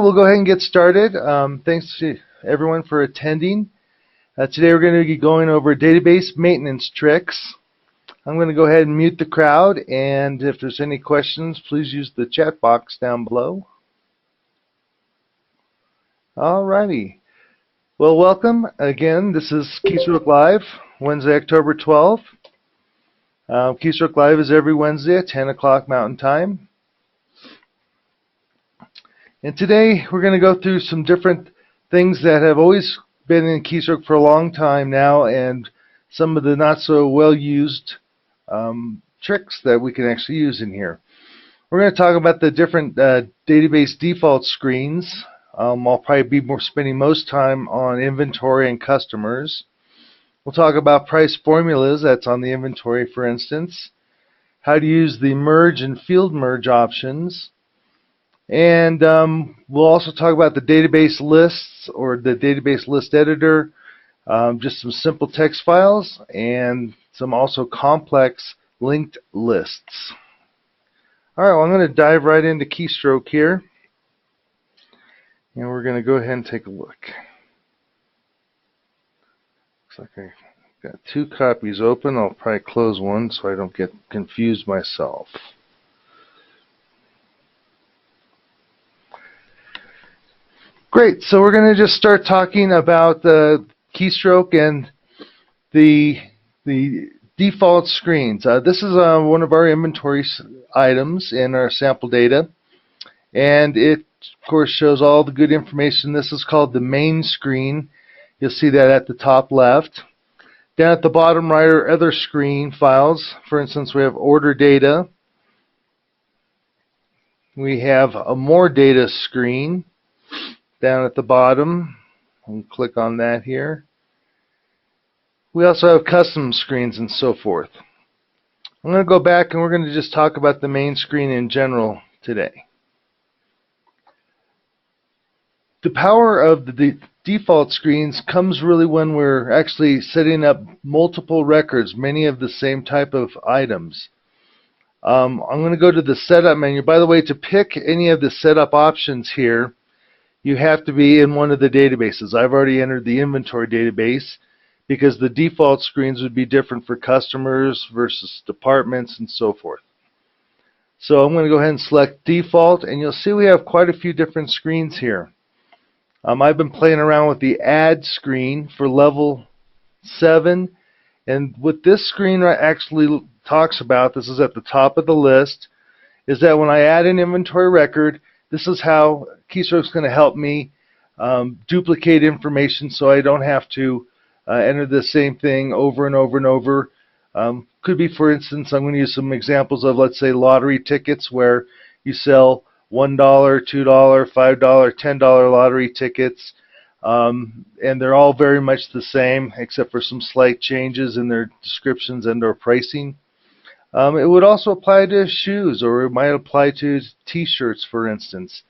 we'll go ahead and get started. Thanks to everyone for attending. Today we're going to be going over database maintenance tricks. I'm going to go ahead and mute the crowd, and if there's any questions, please use the chat box down below. Alrighty. Well, welcome. Again, this is Keystroke Live, Wednesday, October 12th. Keystroke Live is every Wednesday at 10 o'clock Mountain Time. And today we're going to go through some different things that have always been in Keystroke for a long time now, and some of the not so well used tricks that we can actually use in here. We're going to talk about the different database default screens. I'll probably be spending most time on inventory and customers. We'll talk about price formulas, that's on the inventory for instance, how to use the merge and field merge options. And we'll also talk about the database lists or the database list editor, just some simple text files and some also complex linked lists. Alright, well, I'm going to dive right into Keystroke here. And we're going to go ahead and take a look. Looks like I've got two copies open. I'll probably close one so I don't get confused myself. Great, so we're going to just start talking about the Keystroke and the default screens. This is one of our inventory items in our sample data, and it of course shows all the good information. This is called the main screen. You'll see that at the top left. Down at the bottom right are other screen files. For instance, we have order data. We have a more data screen down at the bottom. I'll click on that here. We also have custom screens and so forth. I'm going to go back and we're going to just talk about the main screen in general today. The power of the default screens comes really when we're actually setting up multiple records, many of the same type of items. I'm going to go to the setup menu. By the way, to pick any of the setup options here, you have to be in one of the databases. I've already entered the inventory database because the default screens would be different for customers versus departments and so forth. So I'm going to go ahead and select default, and you'll see we have quite a few different screens here. I've been playing around with the add screen for level 7, and what this screen actually talks about, this is at the top of the list, is that when I add an inventory record, this is how Keystroke's going to help me duplicate information so I don't have to enter the same thing over and over and over. Could be, for instance, I'm going to use some examples of, let's say, lottery tickets where you sell $1, $2, $5, $10 lottery tickets, and they're all very much the same except for some slight changes in their descriptions and or pricing. It would also apply to shoes, or it might apply to t-shirts, for instance.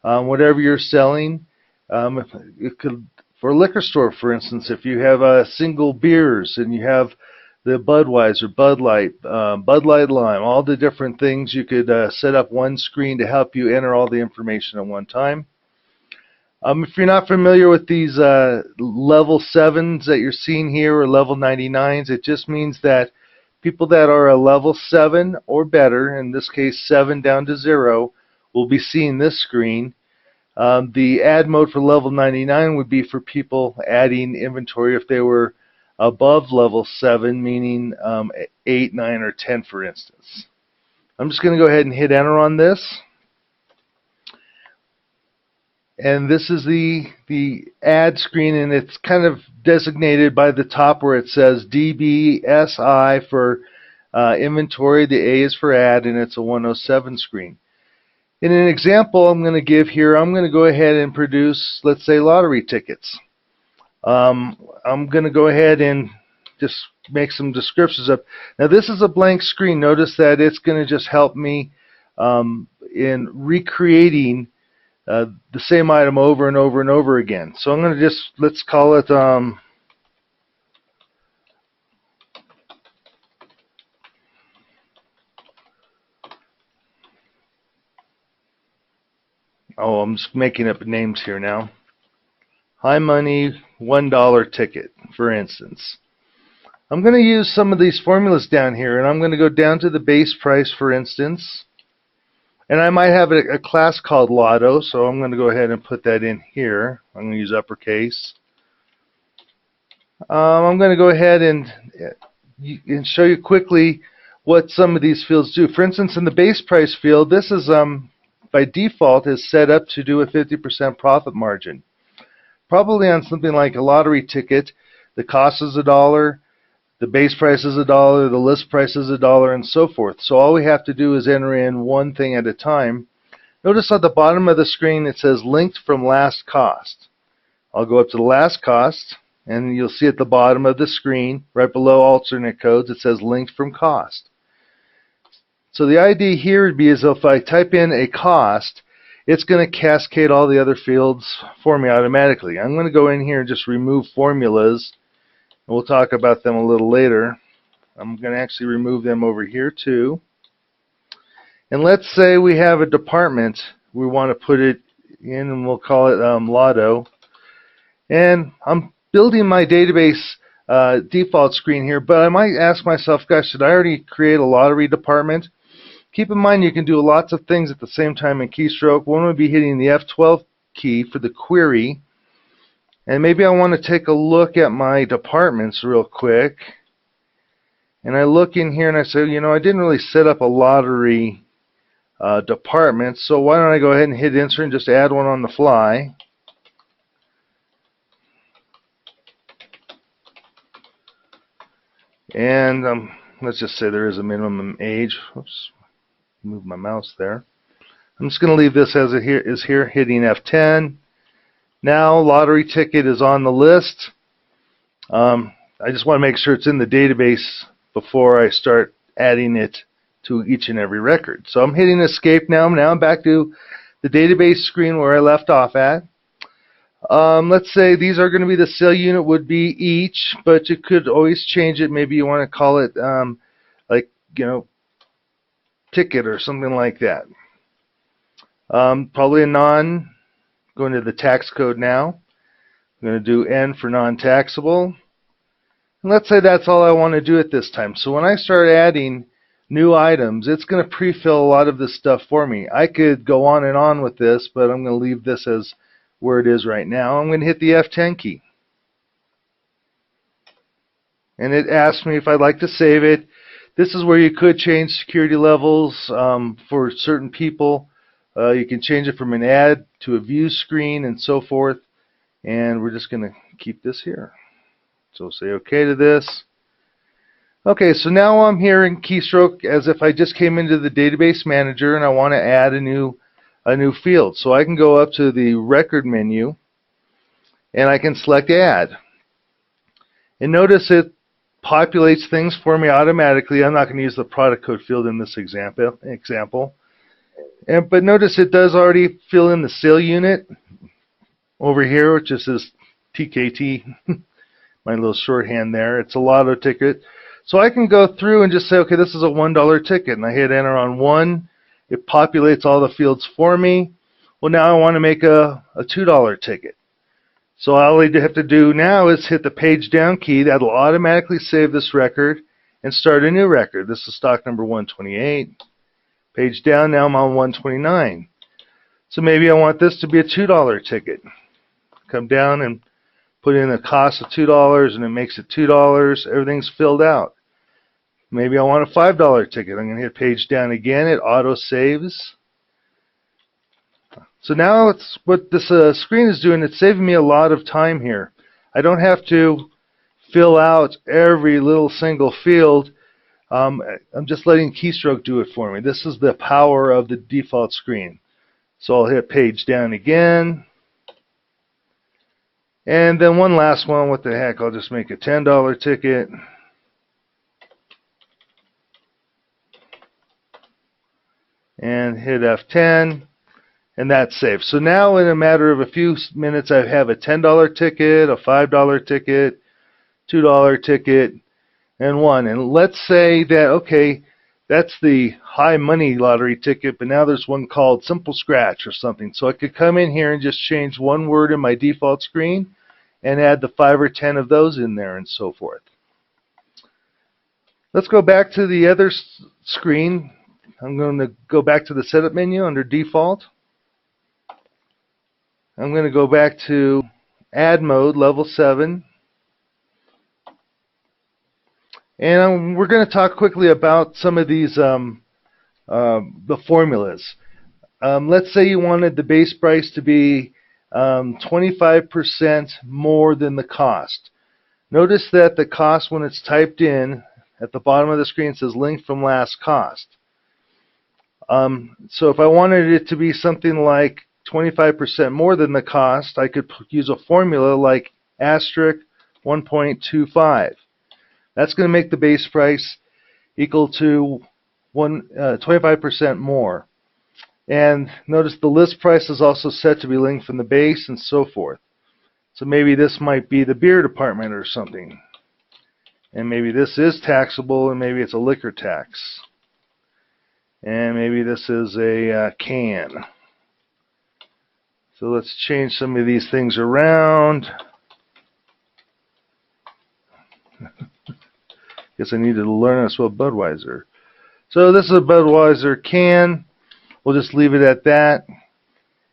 Whatever you're selling, it could, for a liquor store, for instance, if you have single beers and you have the Budweiser, Bud Light, Bud Light Lime, all the different things, you could set up one screen to help you enter all the information at one time. If you're not familiar with these level 7s that you're seeing here, or level 99s, it just means that people that are a level 7 or better, in this case 7 down to 0, will be seeing this screen. The add mode for level 99 would be for people adding inventory if they were above level 7, meaning 8, 9, or 10, for instance. I'm just going to go ahead and hit enter on this. And this is the add screen, and it's kind of designated by the top where it says DBSI for inventory. The A is for add, and it's a 107 screen. In an example I'm going to give here, I'm going to go ahead and produce, let's say, lottery tickets. I'm going to go ahead and just make some descriptions up. Now this is a blank screen. Notice that it's going to just help me in recreating the same item over and over and over again. So I'm going to just, let's call it Oh, I'm just making up names here now. High money $1 ticket, for instance. I'm going to use some of these formulas down here, and I'm going to go down to the base price, for instance. And I might have a class called Lotto, so I'm going to go ahead and put that in here. I'm going to use uppercase. I'm going to go ahead and show you quickly what some of these fields do. For instance, in the base price field, this is by default is set up to do a 50% profit margin. Probably on something like a lottery ticket, the cost is $1, the base price is $1, the list price is $1, and so forth. So all we have to do is enter in one thing at a time. Notice at the bottom of the screen it says linked from last cost. I'll go up to the last cost, and you'll see at the bottom of the screen, right below alternate codes, it says linked from cost. So the idea here would be is if I type in a cost, it's going to cascade all the other fields for me automatically. I'm going to go in here and just remove formulas. We'll talk about them a little later. I'm going to actually remove them over here too. And let's say we have a department. We want to put it in, and we'll call it Lotto. And I'm building my database default screen here, but I might ask myself, gosh, should I already create a lottery department? Keep in mind you can do lots of things at the same time in Keystroke. One would be hitting the F12 key for the query. And maybe I want to take a look at my departments real quick. And I look in here and I say, you know, I didn't really set up a lottery department, so why don't I go ahead and hit insert and just add one on the fly. And let's just say there is a minimum age. Oops, move my mouse there. I'm just going to leave this as it is here, hitting F10. Now lottery ticket is on the list. I just want to make sure it's in the database before I start adding it to each and every record. So I'm hitting escape now. Now I'm back to the database screen where I left off at. Let's say these are going to be the sale unit would be each, but you could always change it. Maybe you want to call it like, you know, ticket or something like that. Probably a non. Going to the tax code now. I'm going to do N for non-taxable. And let's say that's all I want to do at this time. So when I start adding new items, it's going to pre-fill a lot of this stuff for me. I could go on and on with this, but I'm going to leave this as where it is right now. I'm going to hit the F10 key. And it asks me if I'd like to save it. This is where you could change security levels for certain people. You can change it from an add to a view screen and so forth. And we're just going to keep this here. So say OK to this. Okay, so now I'm here in Keystroke as if I just came into the database manager and I want to add a new field. So I can go up to the record menu and I can select add. And notice it populates things for me automatically. I'm not going to use the product code field in this example. But notice it does already fill in the sale unit over here, which is this TKT, my little shorthand there. It's a lotto ticket. So I can go through and just say, okay, this is a $1 ticket, and I hit enter on 1. It populates all the fields for me. Well, now I want to make a $2 ticket. So all I have to do now is hit the page down key. That'll automatically save this record and start a new record. This is stock number 128. Page down, now I'm on 129. So maybe I want this to be a $2 ticket. Come down and put in a cost of $2 and it makes it $2. Everything's filled out. Maybe I want a $5 ticket. I'm going to hit page down again. It auto saves. So now it's what this screen is doing. It's saving me a lot of time here. I don't have to fill out every little single field. I'm just letting Keystroke do it for me. This is the power of the default screen. So I'll hit page down again. And then one last one. What the heck? I'll just make a $10 ticket. And hit F10. And that's saved. So now in a matter of a few minutes I have a $10 ticket, a $5 ticket, $2 ticket, and 1. And let's say that, okay, That's the high money lottery ticket, but now there's one called Simple Scratch or something. So I could come in here and just change one word in my default screen and add the 5 or 10 of those in there and so forth. Let's go back to the other screen. I'm going to go back to the setup menu under default. I'm going to go back to add mode, level 7. And we're going to talk quickly about some of these, the formulas. Let's say you wanted the base price to be 25% more than the cost. Notice that the cost, when it's typed in, at the bottom of the screen says link from last cost. So if I wanted it to be something like 25% more than the cost, I could use a formula like asterisk 1.25. That's going to make the base price equal to 25% more. And notice the list price is also set to be linked from the base and so forth. So maybe this might be the beer department or something. And maybe this is taxable, and maybe it's a liquor tax. And maybe this is a can. So let's change some of these things around. Guess I needed to learn how to spell Budweiser. So this is a Budweiser can. We'll just leave it at that.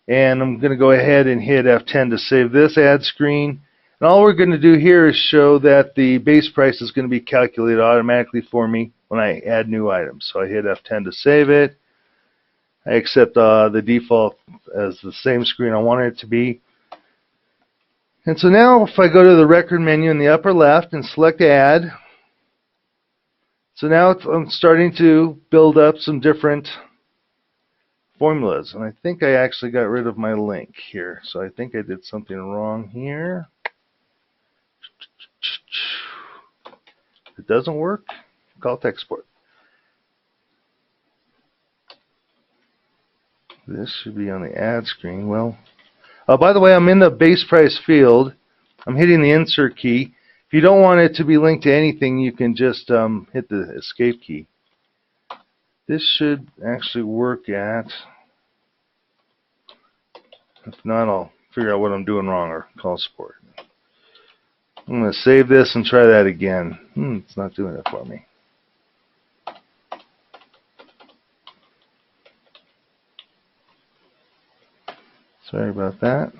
And I'm going to go ahead and hit F10 to save this ad screen. And all we're going to do here is show that the base price is going to be calculated automatically for me when I add new items. So I hit F10 to save it. I accept the default as the same screen I want it to be. And so now if I go to the record menu in the upper left and select add, so now I'm starting to build up some different formulas. And I think I actually got rid of my link here. So I think I did something wrong here. If it doesn't work, call to export. This should be on the ad screen. Well, by the way, I'm in the base price field. I'm hitting the insert key. If you don't want it to be linked to anything, you can just hit the escape key. This should actually work at. If not, I'll figure out what I'm doing wrong or call support. I'm going to save this and try that again. It's not doing it for me. Sorry about that.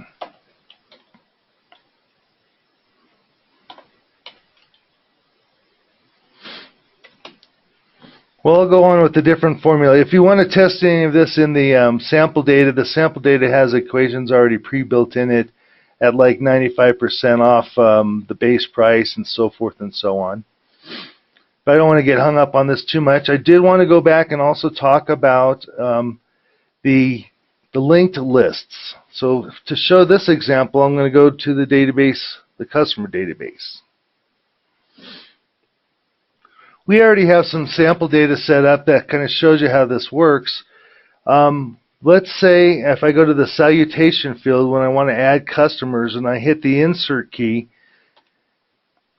Well, I'll go on with the different formula. If you want to test any of this in the sample data has equations already pre-built in it at like 95% off the base price and so forth and so on. But I don't want to get hung up on this too much. I did want to go back and also talk about the linked lists. So to show this example, I'm going to go to the database, the customer database. We already have some sample data set up that kind of shows you how this works. Let's say if I go to the salutation field when I want to add customers and I hit the insert key,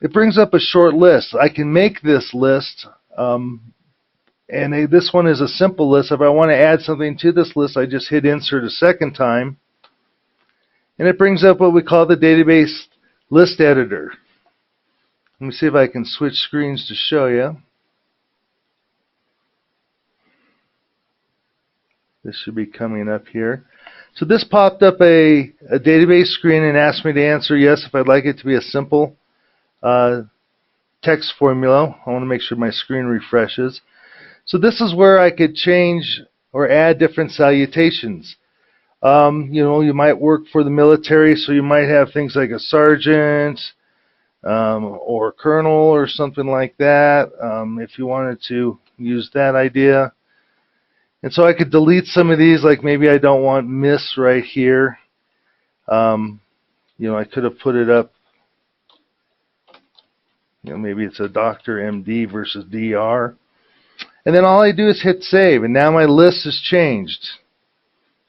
it brings up a short list. I can make this list, and this one is a simple list. If I want to add something to this list, I just hit insert a second time, and it brings up what we call the database list editor. Let me see if I can switch screens to show you. This should be coming up here. So this popped up a database screen and asked me to answer yes if I'd like it to be a simple text formula. I want to make sure my screen refreshes. So this is where I could change or add different salutations. You know, you might work for the military, so you might have things like a sergeant, or colonel or something like that, if you wanted to use that idea. And so I could delete some of these, like maybe I don't want Miss right here. You know, I could have put it up, you know, maybe it's a Dr. MD versus DR. And then all I do is hit save, and now my list has changed.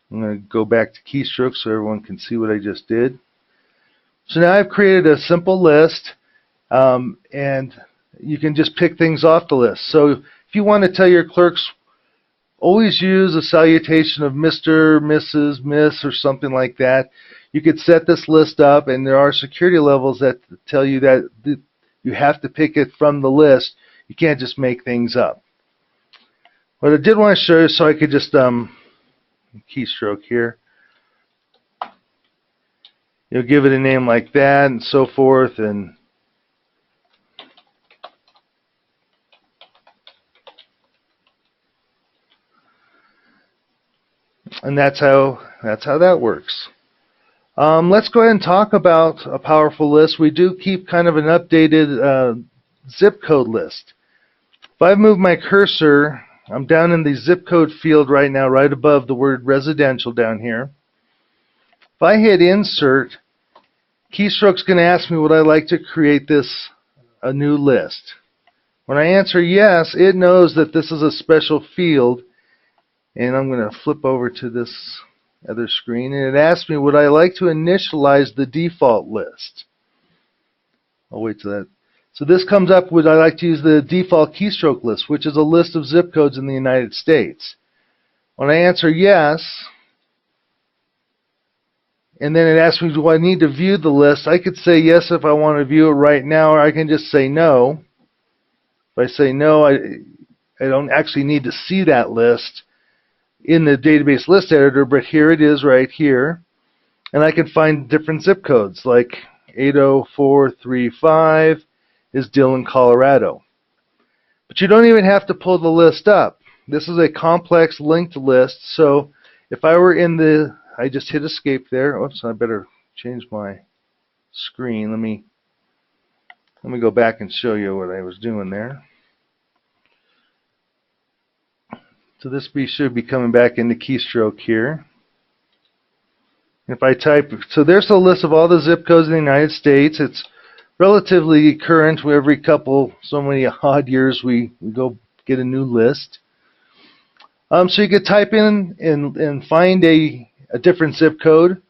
I'm going to go back to Keystroke so everyone can see what I just did. So now I've created a simple list, and you can just pick things off the list. So if you want to tell your clerks, always use a salutation of Mr., Mrs., Miss, or something like that. You could set this list up, and there are security levels that tell you that you have to pick it from the list. You can't just make things up. What I did want to show you, so I could just keystroke here. You'll give it a name like that and so forth, and that's how that works. Let's go ahead and talk about a powerful list. We do keep kind of an updated zip code list. If I move my cursor, I'm down in the zip code field right now, right above the word residential down here. If I hit insert, Keystroke's going to ask me would I like to create a new list. When I answer yes, it knows that this is a special field, and I'm going to flip over to this other screen, and it asks me would I like to initialize the default list. I'll wait till that. So this comes up, would I like to use the default keystroke list, which is a list of zip codes in the United States. When I answer yes, and then it asks me do I need to view the list, I could say yes if I want to view it right now, or I can just say no. If I say no, I don't actually need to see that list in the database list editor, but here it is right here. And I can find different zip codes, like 80435 is Dillon, Colorado. But you don't even have to pull the list up. This is a complex linked list, so if I were in the, I just hit escape there. Oops, I better change my screen. Let me go back and show you what I was doing there. So this should be coming back into keystroke here. If I type, so there's a list of all the zip codes in the United States. It's relatively current. Every so many odd years we go get a new list. So you could type in and find a different zip code,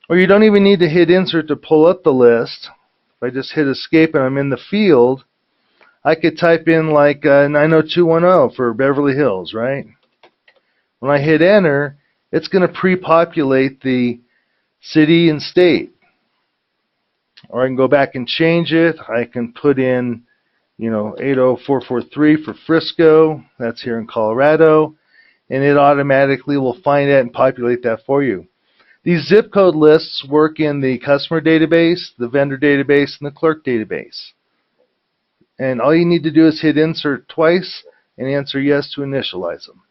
or you don't even need to hit insert to pull up the list. If I just hit escape and I'm in the field, I could type in like 90210 for Beverly Hills, right? When I hit enter, it's going to pre-populate the city and state. Or I can go back and change it. I can put in, 80443 for Frisco. That's here in Colorado. And it automatically will find that and populate that for you. These zip code lists work in the customer database, the vendor database, and the clerk database. And all you need to do is hit insert twice and answer yes to initialize them.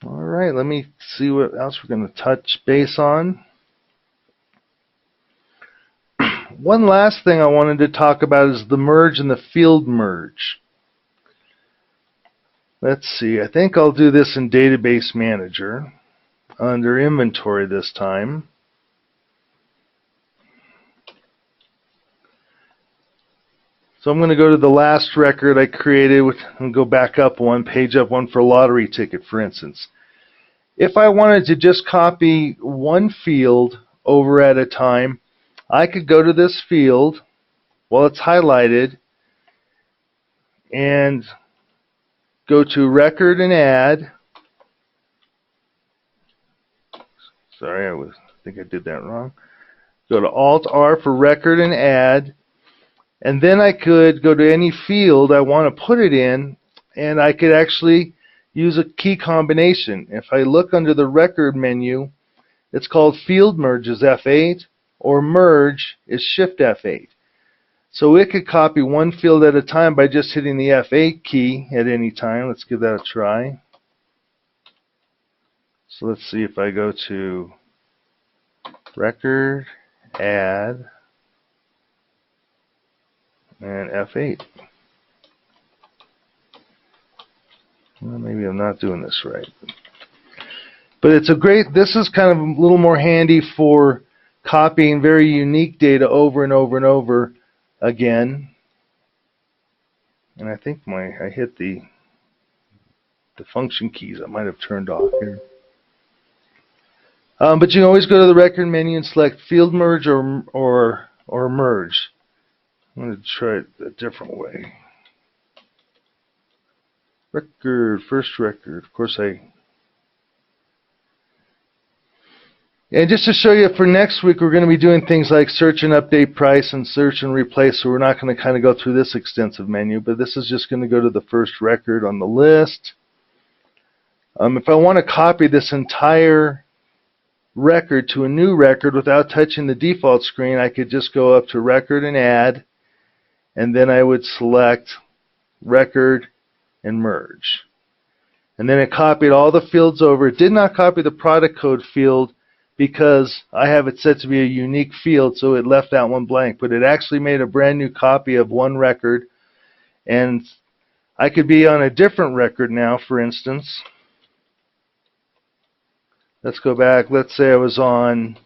All right, let me see what else we're going to touch base on. One last thing I wanted to talk about is the merge and the field merge. Let's see, I think I'll do this in Database Manager under Inventory this time. So I'm going to go to the last record I created and go back up one, page up one for a lottery ticket, for instance. If I wanted to just copy one field over at a time, I could go to this field while it's highlighted and go to Record and Add. Sorry, I think I did that wrong. Go to Alt-R for Record and Add. And then I could go to any field I want to put it in, and I could actually use a key combination. If I look under the Record menu, it's called Field Merge is F8, or Merge is Shift F8. So it could copy one field at a time by just hitting the F8 key at any time. Let's give that a try. So let's see if I go to Record, Add, and F8. Well, maybe I'm not doing this right. But it's this is kind of a little more handy for copying very unique data over and over and over again. And I think I hit the function keys I might have turned off here. But you can always go to the record menu and select field merge or merge. I'm going to try it a different way. Record, first record. Of course and just to show you for next week, we're going to be doing things like search and update price and search and replace. So we're not going to kind of go through this extensive menu, but this is just going to go to the first record on the list. If I want to copy this entire record to a new record without touching the default screen, I could just go up to record and add, and then I would select record and merge. And then it copied all the fields over. It did not copy the product code field because I have it set to be a unique field, so it left that one blank. But it actually made a brand new copy of one record, and I could be on a different record now, for instance. Let's go back. Let's say I was on,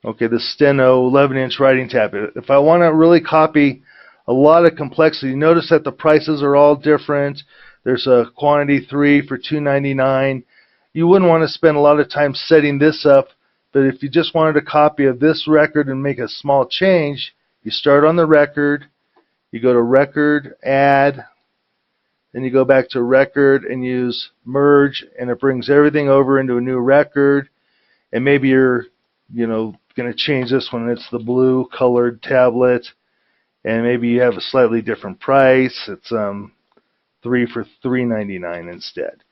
okay, the Steno 11-inch writing tab. If I want to really copy a lot of complexity, notice that the prices are all different. There's a quantity 3 for $2.99. You wouldn't want to spend a lot of time setting this up, but if you just wanted a copy of this record and make a small change, you start on the record, you go to record, add, then you go back to record and use merge, and it brings everything over into a new record. And maybe you're, going to change this one. It's the blue colored tablet, and maybe you have a slightly different price. It's 3 for $3.99 instead.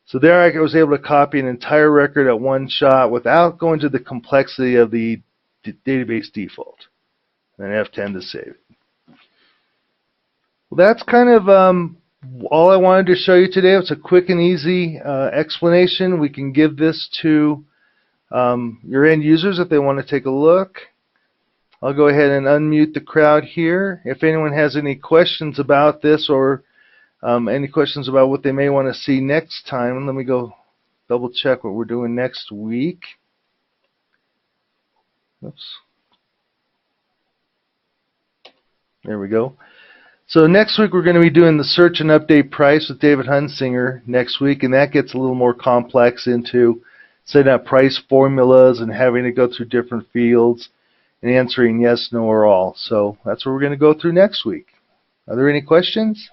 So there I was able to copy an entire record at one shot without going to the complexity of the database default. And F10 to save it. Well, that's kind of all I wanted to show you today. It's a quick and easy explanation. We can give this to your end users if they want to take a look. I'll go ahead and unmute the crowd here. If anyone has any questions about this or any questions about what they may want to see next time, let me go double check what we're doing next week. Oops. There we go. So next week we're going to be doing the search and update price with David Hunsinger next week, and that gets a little more complex into setting up price formulas and having to go through different fields and answering yes, no, or all. So that's what we're going to go through next week. Are there any questions?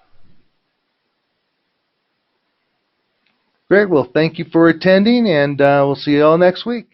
Great. Well, thank you for attending, and we'll see you all next week.